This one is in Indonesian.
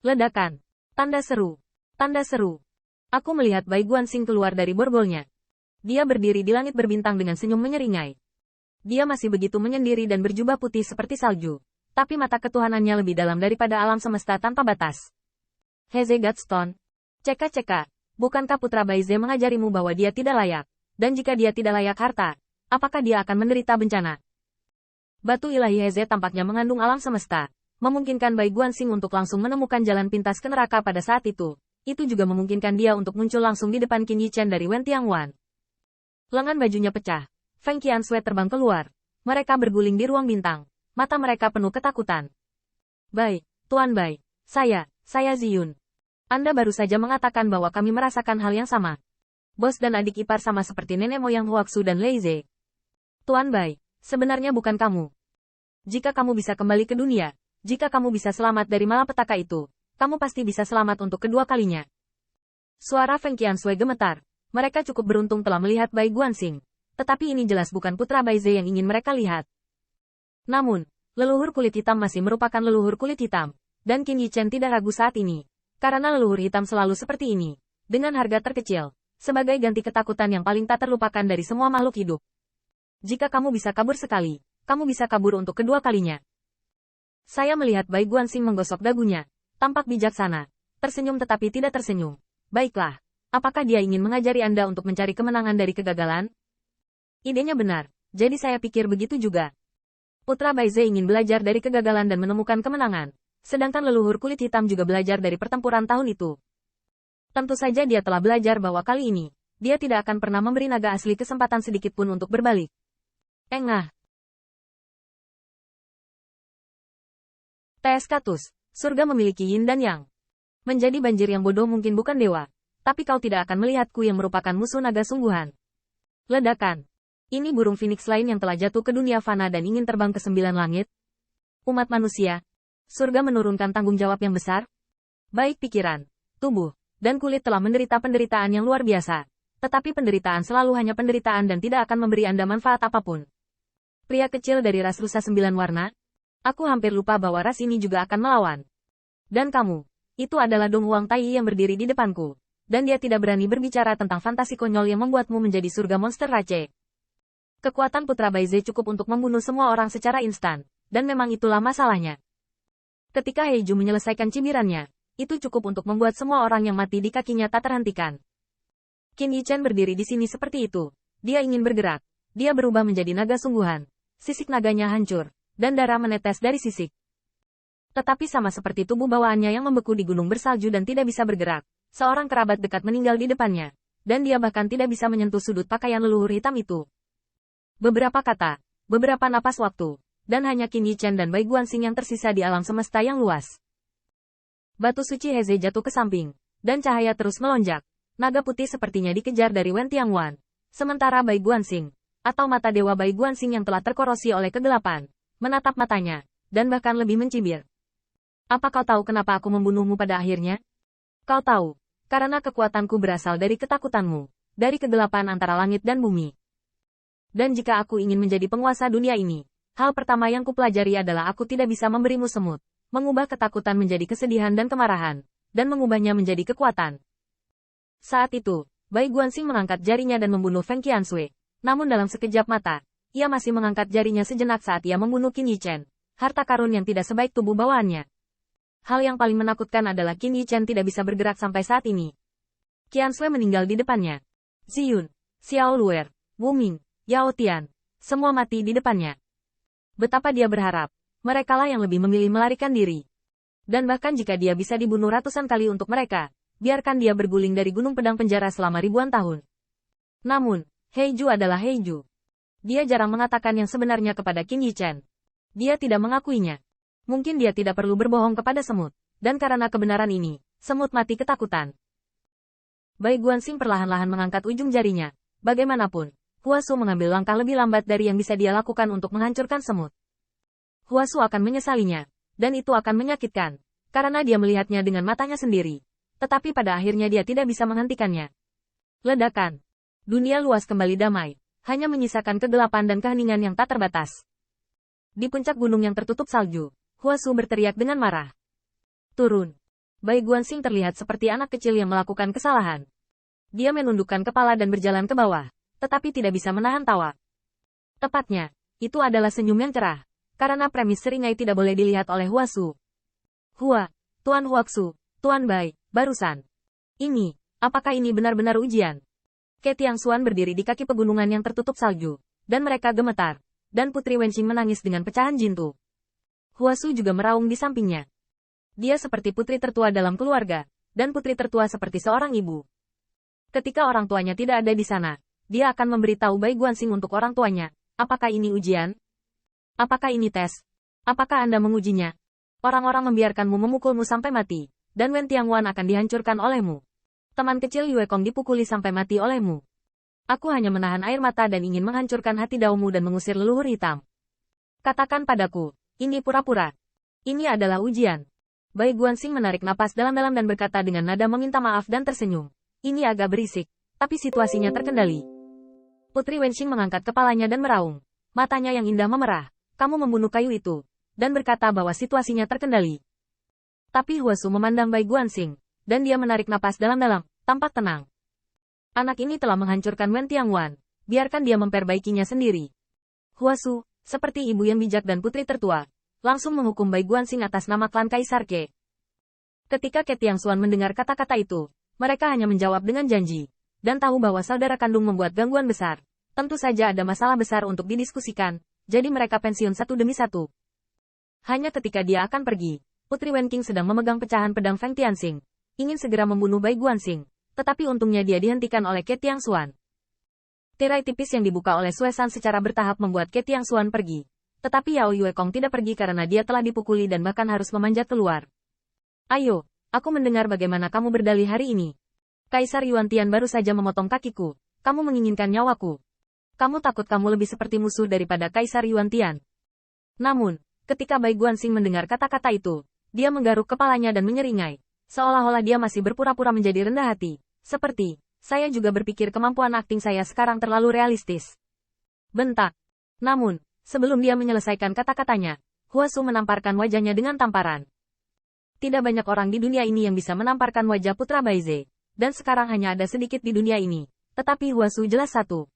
Ledakan. Tanda seru. Tanda seru. Aku melihat Bai Guanxing keluar dari borgolnya. Dia berdiri di langit berbintang dengan senyum menyeringai. Dia masih begitu menyendiri dan berjubah putih seperti salju. Tapi mata ketuhanannya lebih dalam daripada alam semesta tanpa batas. Heze Godstone. Ceka-ceka. Bukankah putra Baize mengajarimu bahwa dia tidak layak? Dan jika dia tidak layak harta, apakah dia akan menderita bencana? Batu ilahi Heze tampaknya mengandung alam semesta. Memungkinkan Bai Guanxing untuk langsung menemukan jalan pintas ke neraka pada saat itu. Itu juga memungkinkan dia untuk muncul langsung di depan Qin Yichen dari Wen Tiangwan. Lengan bajunya pecah. Feng Qiansui terbang keluar. Mereka berguling di ruang bintang. Mata mereka penuh ketakutan. Bai, Tuan Bai. Saya Ziyun. Anda baru saja mengatakan bahwa kami merasakan hal yang sama. Bos dan adik ipar sama seperti nenek moyang Huaxu dan Leize. Tuan Bai, sebenarnya bukan kamu. Jika kamu bisa kembali ke dunia, jika kamu bisa selamat dari malapetaka itu, kamu pasti bisa selamat untuk kedua kalinya. Suara Feng Qiansui gemetar. Mereka cukup beruntung telah melihat Bai Guanxing. Tetapi ini jelas bukan putra Baize yang ingin mereka lihat. Namun, leluhur kulit hitam masih merupakan leluhur kulit hitam. Dan Qin Yichen tidak ragu saat ini. Karena leluhur hitam selalu seperti ini. Dengan harga terkecil. Sebagai ganti ketakutan yang paling tak terlupakan dari semua makhluk hidup. Jika kamu bisa kabur sekali, kamu bisa kabur untuk kedua kalinya. Saya melihat Bai Guanxing menggosok dagunya. Tampak bijaksana. Tersenyum tetapi tidak tersenyum. Baiklah. Apakah dia ingin mengajari Anda untuk mencari kemenangan dari kegagalan? Idenya benar. Jadi saya pikir begitu juga. Putra Baize ingin belajar dari kegagalan dan menemukan kemenangan. Sedangkan leluhur kulit hitam juga belajar dari pertempuran tahun itu. Tentu saja dia telah belajar bahwa kali ini, dia tidak akan pernah memberi naga asli kesempatan sedikit pun untuk berbalik. Engah. TS Katus. Surga memiliki yin dan yang. Menjadi banjir yang bodoh mungkin bukan dewa. Tapi kau tidak akan melihatku yang merupakan musuh naga sungguhan. Ledakan. Ini burung phoenix lain yang telah jatuh ke dunia fana dan ingin terbang ke 9 langit. Umat manusia. Surga menurunkan tanggung jawab yang besar. Baik pikiran, tubuh, dan kulit telah menderita penderitaan yang luar biasa. Tetapi penderitaan selalu hanya penderitaan dan tidak akan memberi Anda manfaat apapun. Pria kecil dari ras rusa 9 warna. Aku hampir lupa bahwa ras ini juga akan melawan. Dan kamu, itu adalah Dong Huang Tai yang berdiri di depanku. Dan dia tidak berani berbicara tentang fantasi konyol yang membuatmu menjadi surga monster race. Kekuatan putra Baize cukup untuk membunuh semua orang secara instan. Dan memang itulah masalahnya. Ketika Heiju menyelesaikan cibirannya, itu cukup untuk membuat semua orang yang mati di kakinya tak terhentikan. Qin Yichen berdiri di sini seperti itu. Dia ingin bergerak. Dia berubah menjadi naga sungguhan. Sisik naganya hancur. Dan darah menetes dari sisik. Tetapi sama seperti tubuh bawaannya yang membeku di gunung bersalju dan tidak bisa bergerak, seorang kerabat dekat meninggal di depannya, dan dia bahkan tidak bisa menyentuh sudut pakaian leluhur hitam itu. Beberapa kata, beberapa napas waktu, dan hanya Qin Yichen dan Bai Guanxing yang tersisa di alam semesta yang luas. Batu suci Heze jatuh ke samping, dan cahaya terus melonjak. Naga putih sepertinya dikejar dari Wen Tiangwan. Sementara Bai Guanxing, atau mata dewa Bai Guanxing yang telah terkorosi oleh kegelapan, menatap matanya, dan bahkan lebih mencibir. Apa kau tahu kenapa aku membunuhmu pada akhirnya? Kau tahu, karena kekuatanku berasal dari ketakutanmu, dari kegelapan antara langit dan bumi. Dan jika aku ingin menjadi penguasa dunia ini, hal pertama yang kupelajari adalah aku tidak bisa memberimu semut, mengubah ketakutan menjadi kesedihan dan kemarahan, dan mengubahnya menjadi kekuatan. Saat itu, Bai Guanxing mengangkat jarinya dan membunuh Feng Qiansui. Namun dalam sekejap mata, ia masih mengangkat jarinya sejenak saat ia membunuh Qin Yichen, harta karun yang tidak sebaik tubuh bawaannya. Hal yang paling menakutkan adalah Qin Yichen tidak bisa bergerak sampai saat ini. Qiansui meninggal di depannya. Ziyun, Xiao Luer, Wu Ming, Yao Tian, semua mati di depannya. Betapa dia berharap, merekalah yang lebih memilih melarikan diri. Dan bahkan jika dia bisa dibunuh ratusan kali untuk mereka, biarkan dia berguling dari gunung pedang penjara selama ribuan tahun. Namun, Heiju adalah Heiju. Dia jarang mengatakan yang sebenarnya kepada Qin Yichen. Dia tidak mengakuinya. Mungkin dia tidak perlu berbohong kepada semut. Dan karena kebenaran ini, semut mati ketakutan. Bai Guanxing perlahan-lahan mengangkat ujung jarinya. Bagaimanapun, Huasu mengambil langkah lebih lambat dari yang bisa dia lakukan untuk menghancurkan semut. Huasu akan menyesalinya. Dan itu akan menyakitkan. Karena dia melihatnya dengan matanya sendiri. Tetapi pada akhirnya dia tidak bisa menghentikannya. Ledakan. Dunia luas kembali damai. Hanya menyisakan kegelapan dan keheningan yang tak terbatas. Di puncak gunung yang tertutup salju, Huasu berteriak dengan marah. Turun. Bai Guanxing terlihat seperti anak kecil yang melakukan kesalahan. Dia menundukkan kepala dan berjalan ke bawah, tetapi tidak bisa menahan tawa. Tepatnya, itu adalah senyum yang cerah, karena premis seringai tidak boleh dilihat oleh Huasu. Hua, Tuan Huaxu, Tuan Bai, barusan. Ini, apakah ini benar-benar ujian? Ke Tiangxuan berdiri di kaki pegunungan yang tertutup salju, dan mereka gemetar, dan Putri Wenqing menangis dengan pecahan jintu. Huasu juga meraung di sampingnya. Dia seperti putri tertua dalam keluarga, dan putri tertua seperti seorang ibu. Ketika orang tuanya tidak ada di sana, dia akan memberitahu Bai Guanxing untuk orang tuanya, apakah ini ujian? Apakah ini tes? Apakah Anda mengujinya? Orang-orang membiarkanmu memukulmu sampai mati, dan Wen Tiangwan akan dihancurkan olehmu. Teman kecil Yue Kong dipukuli sampai mati olehmu. Aku hanya menahan air mata dan ingin menghancurkan hati daumu dan mengusir leluhur hitam. Katakan padaku, ini pura-pura. Ini adalah ujian. Bai Guanxing menarik napas dalam-dalam dan berkata dengan nada meminta maaf dan tersenyum. Ini agak berisik, tapi situasinya terkendali. Putri Wenqing mengangkat kepalanya dan meraung. Matanya yang indah memerah. Kamu membunuh kayu itu, dan berkata bahwa situasinya terkendali. Tapi Huasu memandang Bai Guanxing, dan dia menarik napas dalam-dalam, tampak tenang. Anak ini telah menghancurkan Wen Tiangwan, biarkan dia memperbaikinya sendiri. Huasu, seperti ibu yang bijak dan putri tertua, langsung menghukum Bai Guanxing atas nama klan Kaisar Ke. Ketika Ke Tiangxuan mendengar kata-kata itu, mereka hanya menjawab dengan janji, dan tahu bahwa saudara kandung membuat gangguan besar. Tentu saja ada masalah besar untuk didiskusikan, jadi mereka pensiun satu demi satu. Hanya ketika dia akan pergi, Putri Wenqing sedang memegang pecahan pedang Feng Tianxing, ingin segera membunuh Bai Guanxing, tetapi untungnya dia dihentikan oleh Ke Tiangxuan. Tirai tipis yang dibuka oleh Sue San secara bertahap membuat Ke Tiangxuan pergi, tetapi Yao Yue Kong tidak pergi karena dia telah dipukuli dan bahkan harus memanjat keluar. Ayo, aku mendengar bagaimana kamu berdalih hari ini. Kaisar Yuan Tian baru saja memotong kakiku, kamu menginginkan nyawaku. Kamu takut kamu lebih seperti musuh daripada Kaisar Yuan Tian. Namun, ketika Bai Guanxing mendengar kata-kata itu, dia menggaruk kepalanya dan menyeringai, seolah-olah dia masih berpura-pura menjadi rendah hati. Seperti, saya juga berpikir kemampuan akting saya sekarang terlalu realistis. Bentak. Namun, sebelum dia menyelesaikan kata-katanya, Huasu menamparkan wajahnya dengan tamparan. Tidak banyak orang di dunia ini yang bisa menamparkan wajah Putra Baize, dan sekarang hanya ada sedikit di dunia ini, tetapi Huasu jelas satu.